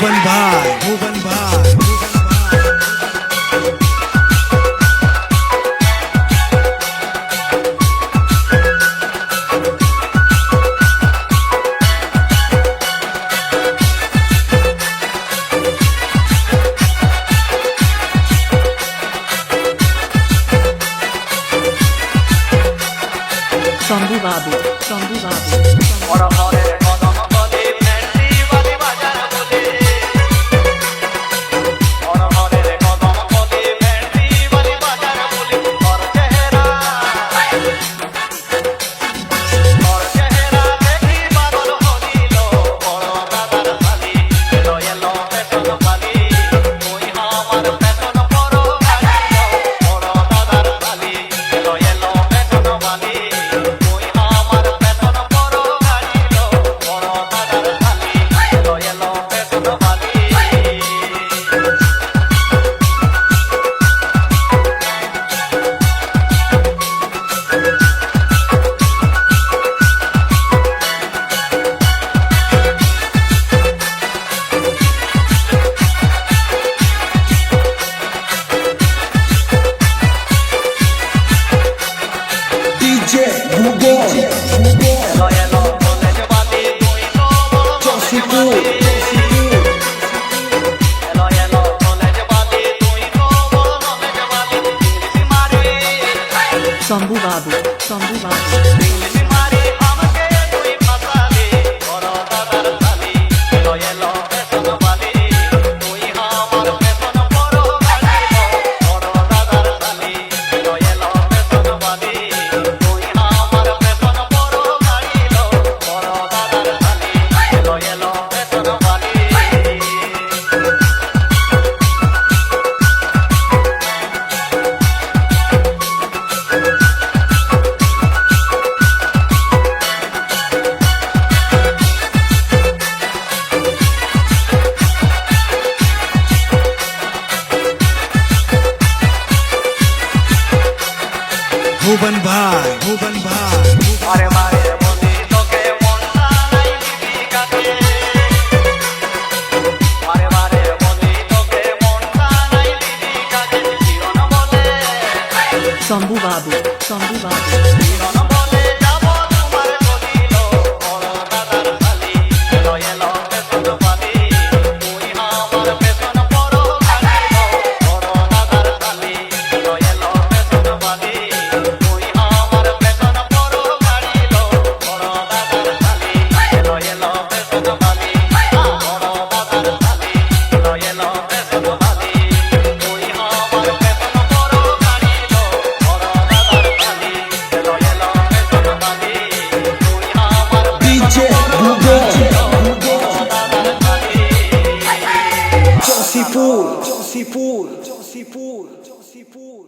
भुवन भाई शंभू बाबू शंभू बाबू भुवन भाई अरे मारे मोदी तो के मोंटा नहीं बीबी काके अरे मारे मोदी तो के मोंटा नहीं बीबी काके जीवन बोले शंभू बाबू जीवन बोले जाबो तुम्हारे बोलिलो ओरो दादार खाली एलो एलो पेसन पाली तुई আমার পেছন পড়ো গালিলো ওরো দাদার খালি এলো এলো পেছন পালি Josipur